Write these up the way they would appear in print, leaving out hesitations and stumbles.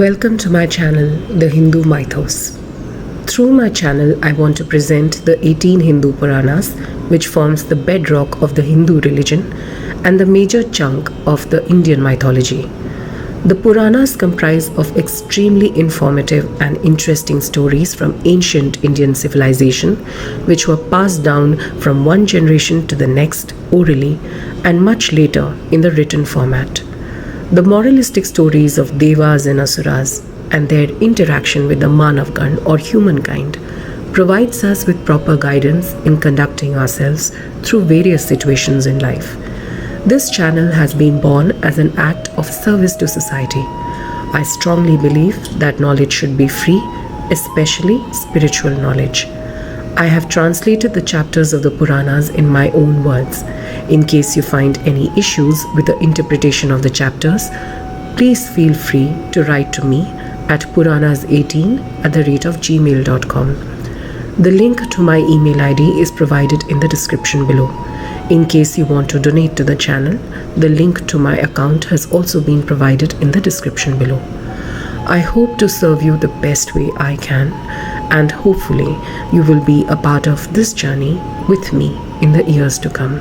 Welcome to my channel, The Hindu Mythos. Through my channel, I want to present the 18 Hindu Puranas, which forms the bedrock of the Hindu religion and the major chunk of the Indian mythology. The Puranas comprise of extremely informative and interesting stories from ancient Indian civilization, which were passed down from one generation to the next orally and much later in the written format. The moralistic stories of Devas and Asuras and their interaction with the Manavgan or humankind provides us with proper guidance in conducting ourselves through various situations in life. This channel has been born as an act of service to society. I strongly believe that knowledge should be free, especially spiritual knowledge. I have translated the chapters of the Puranas in my own words. In case you find any issues with the interpretation of the chapters, please feel free to write to me at puranas18@gmail.com. The link to my email ID is provided in the description below. In case you want to donate to the channel, the link to my account has also been provided in the description below. I hope to serve you the best way I can, and hopefully you will be a part of this journey with me in the years to come.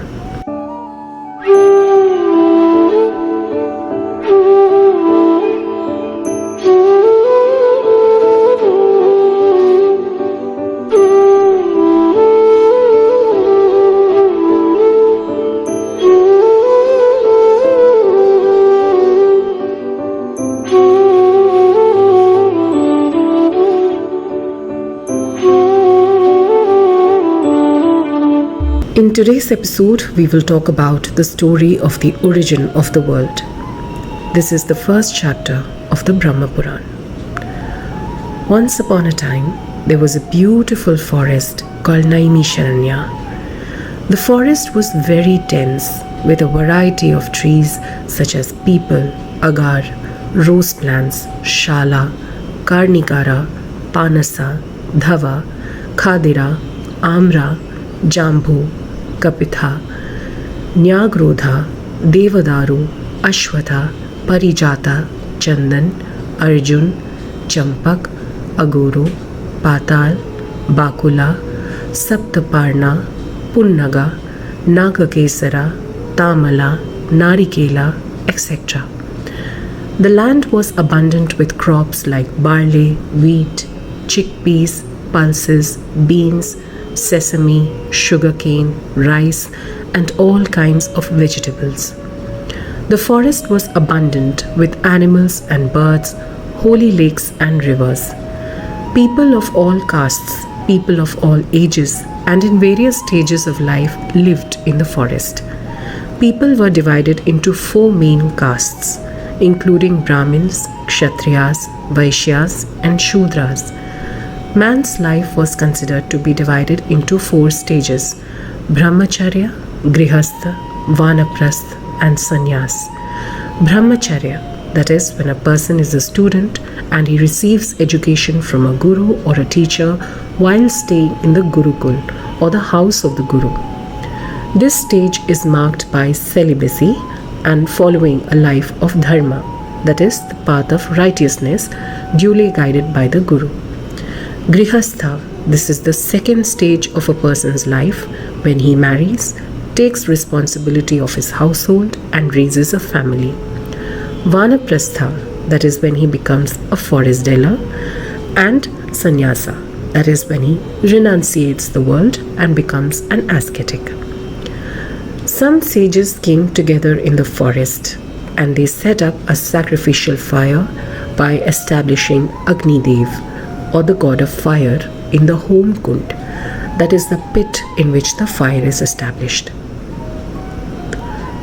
In today's episode, we will talk about the story of the origin of the world. This is the first chapter of the Brahma Puran. Once upon a time, there was a beautiful forest called Naimisharanya. The forest was very dense with a variety of trees such as peepal, agar, rose plants, shala, karnikara, panasa, dhava, khadira, amra, jambu, kapitha, nyagrodha, devadaru, ashwatha, parijata, chandan, arjun, champak, aguru, patal, bakula, saptaparna, punnaga, nagakesara, tamala, narikela, etc. The land was abundant with crops like barley, wheat, chickpeas, pulses, beans, sesame, sugarcane, rice, and all kinds of vegetables. The forest was abundant with animals and birds, holy lakes and rivers. People of all castes, people of all ages, and in various stages of life lived in the forest. People were divided into 4 main castes, including Brahmins, Kshatriyas, Vaishyas, and Shudras. Man's life was considered to be divided into 4 stages: Brahmacharya, Grihastha, Vanaprastha, and Sannyas. Brahmacharya, that is, when a person is a student and he receives education from a guru or a teacher while staying in the Gurukul or the house of the guru. This stage is marked by celibacy and following a life of dharma, that is, the path of righteousness, duly guided by the guru. Grihastha, this is the second stage of a person's life when he marries, takes responsibility of his household and raises a family. Vanaprastha, that is when he becomes a forest dweller, and Sannyasa, that is when he renunciates the world and becomes an ascetic. Some sages came together in the forest and they set up a sacrificial fire by establishing Agni Dev, or the god of fire, in the home kund, that is the pit in which the fire is established.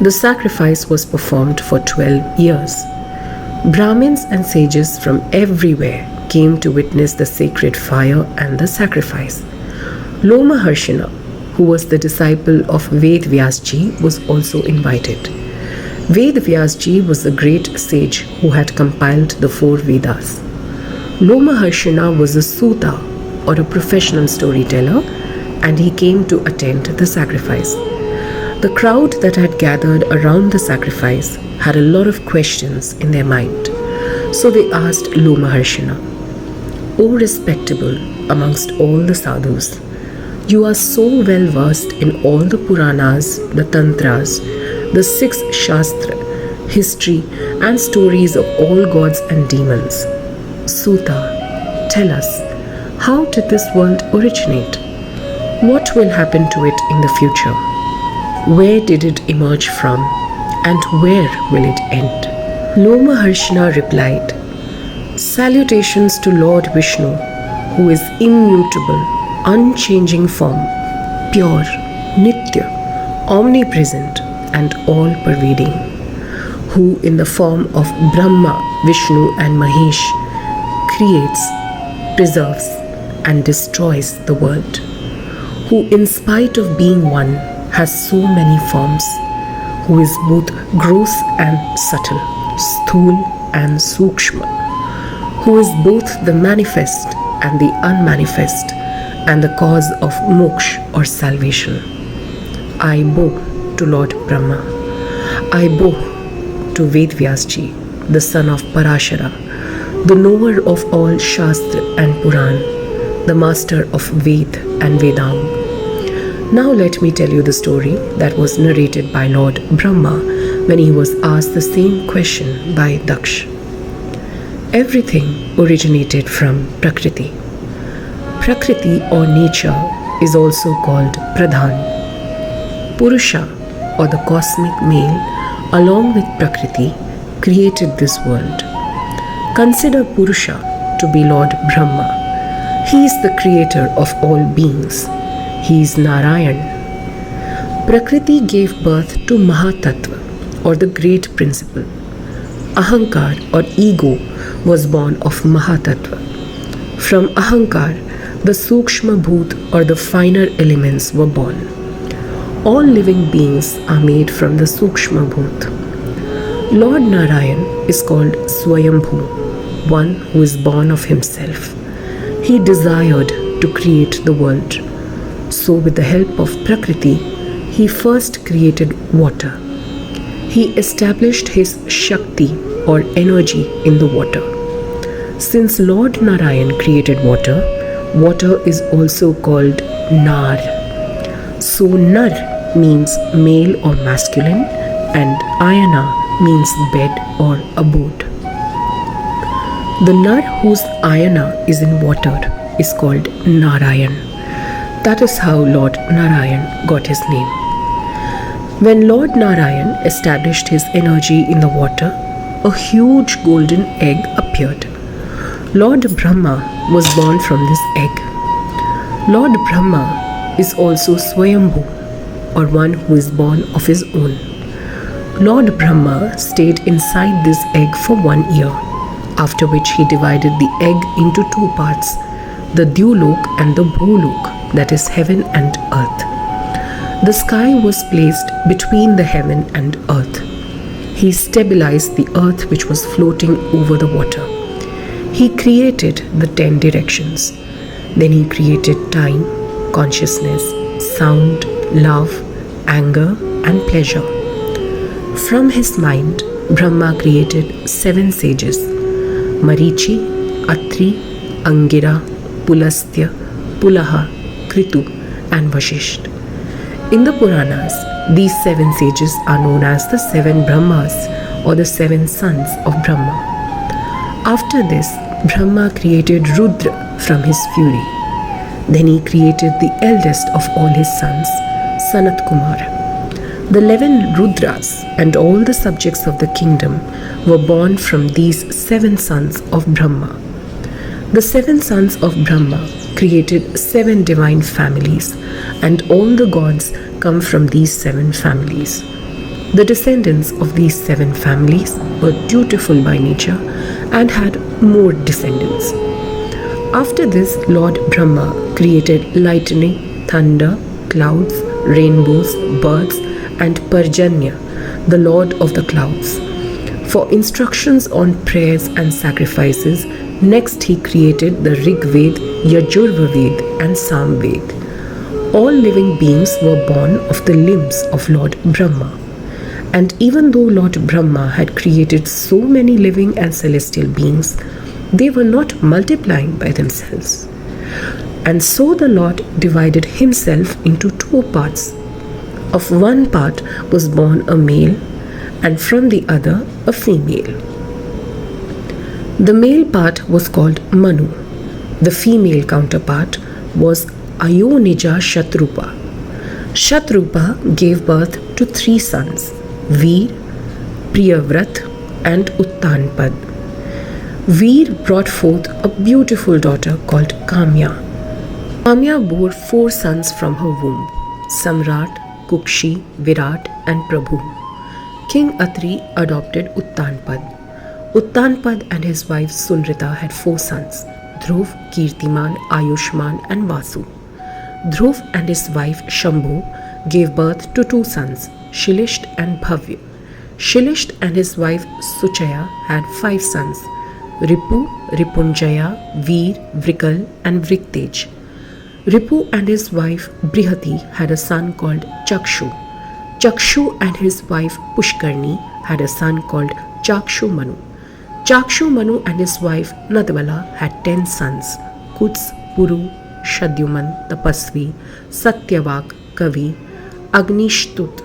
The sacrifice was performed for 12 years. Brahmins and sages from everywhere came to witness the sacred fire and the sacrifice. Lomaharshana, who was the disciple of Ved Vyasji, was also invited. Ved Vyasji was the great sage who had compiled the 4 Vedas. Lomaharshana was a Suta, or a professional storyteller, and he came to attend the sacrifice. The crowd that had gathered around the sacrifice had a lot of questions in their mind. So they asked Lomaharshana, O respectable amongst all the sadhus, you are so well versed in all the Puranas, the Tantras, the six Shastra, history and stories of all gods and demons. Suta, tell us, how did this world originate? What will happen to it in the future? Where did it emerge from? And where will it end? Lomaharshana replied, Salutations to Lord Vishnu, who is immutable, unchanging form, pure, nitya, omnipresent and all-pervading, who in the form of Brahma, Vishnu and Mahesh creates, preserves and destroys the world, who in spite of being one has so many forms, who is both gross and subtle, sthul and sukshma, who is both the manifest and the unmanifest and the cause of moksha or salvation. I bow to Lord Brahma. I bow to Vedvyasji, the son of Parashara, the knower of all Shastra and Puran, the master of Ved and Vedang. Now let me tell you the story that was narrated by Lord Brahma when he was asked the same question by Daksh. Everything originated from Prakriti. Prakriti or nature is also called Pradhan. Purusha or the cosmic male along with Prakriti created this world. Consider Purusha to be Lord Brahma. He is the creator of all beings. He is Narayan. Prakriti gave birth to Mahatattva or the great principle. Ahankar or ego was born of Mahatattva. From Ahankar, the Sukshma Bhut or the finer elements were born. All living beings are made from the Sukshma Bhut. Lord Narayan is called Swayambhu, one who is born of himself. He desired to create the world. So with the help of Prakriti, he first created water. He established his Shakti or energy in the water. Since Lord Narayan created water, water is also called Nar. So Nar means male or masculine and Ayana means bed or abode. The Nar whose Ayana is in water is called Narayan. That is how Lord Narayan got his name. When Lord Narayan established his energy in the water, a huge golden egg appeared. Lord Brahma was born from this egg. Lord Brahma is also Swayambhu, or one who is born of his own. Lord Brahma stayed inside this egg for 1 year, after which he divided the egg into two parts, the Dyulok and the Bhulok, that is heaven and earth. The sky was placed between the heaven and earth. He stabilized the earth which was floating over the water. He created the 10 directions. Then he created time, consciousness, sound, love, anger and pleasure. From his mind, Brahma created 7 sages: Marichi, Atri, Angira, Pulastya, Pulaha, Kritu and Vashisht. In the Puranas, these 7 sages are known as the 7 Brahmas or the 7 sons of Brahma. After this, Brahma created Rudra from his fury. Then he created the eldest of all his sons, Sanat Kumar. The 11 Rudras and all the subjects of the kingdom were born from these 7 sons of Brahma. The 7 sons of Brahma created 7 divine families, and all the gods come from these 7 families. The descendants of these 7 families were dutiful by nature and had more descendants. After this, Lord Brahma created lightning, thunder, clouds, rainbows, birds, and Parjanya, the Lord of the clouds. For instructions on prayers and sacrifices, next he created the Rig Ved, Yajurva Ved, and Sam Ved. All living beings were born of the limbs of Lord Brahma. And even though Lord Brahma had created so many living and celestial beings, they were not multiplying by themselves. And so the Lord divided himself into two parts. Of one part was born a male, and from the other a female. The male part was called Manu. The female counterpart was Ayonija Shatrupa. Shatrupa gave birth to 3 sons, Veer, Priyavrat, and Uttanpad. Veer brought forth a beautiful daughter called Kamya. Kamya bore 4 sons from her womb, Samrat, Kukshi, Virat, and Prabhu. King Atri adopted Uttanpad. Uttanpad and his wife Sunrita had 4 sons, Dhruv, Kirtiman, Ayushman, and Vasu. Dhruv and his wife Shambhu gave birth to 2 sons, Shilisht and Bhavya. Shilisht and his wife Suchaya had 5 sons, Ripu, Ripunjaya, Veer, Vrikal, and Vriktej. Ripu and his wife Brihati had a son called Chakshu. Chakshu and his wife Pushkarni had a son called Chakshu Manu. Chakshu Manu and his wife Nadvala had 10 sons, Kuts, Puru, Shadyuman, Tapasvi, Satyavak, Kavi, Agnishtut,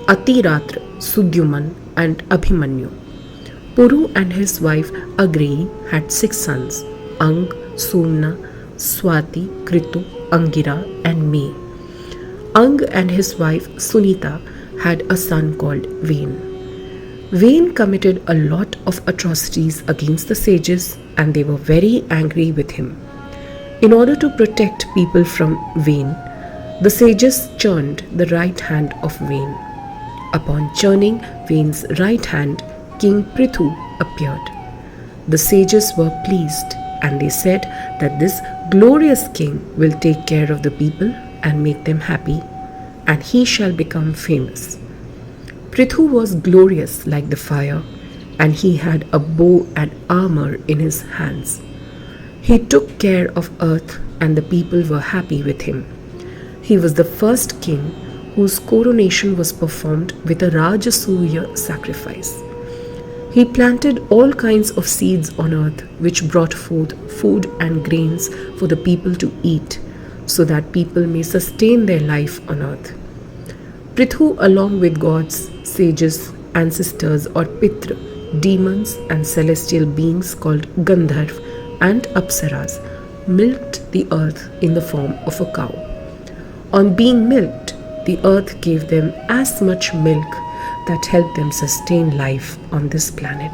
Atiratra, Sudyuman, and Abhimanyu. Puru and his wife Agreyi had 6 sons, Ang, Sumna, Swati, Kritu, Angira, and May. Ang and his wife Sunita had a son called Vain. Vain committed a lot of atrocities against the sages, and they were very angry with him. In order to protect people from Vain, the sages churned the right hand of Vain. Upon churning Vain's right hand, King Prithu appeared. The sages were pleased, and they said that this glorious king will take care of the people and make them happy, and he shall become famous. Prithu was glorious like the fire, and he had a bow and armor in his hands. He took care of earth, and the people were happy with him. He was the first king whose coronation was performed with a Rajasuya sacrifice. He planted all kinds of seeds on earth, which brought forth food and grains for the people to eat, so that people may sustain their life on earth. Prithu, along with gods, sages, ancestors or Pitra, demons and celestial beings called Gandharv and Apsaras, milked the earth in the form of a cow. On being milked, the earth gave them as much milk that helped them sustain life on this planet.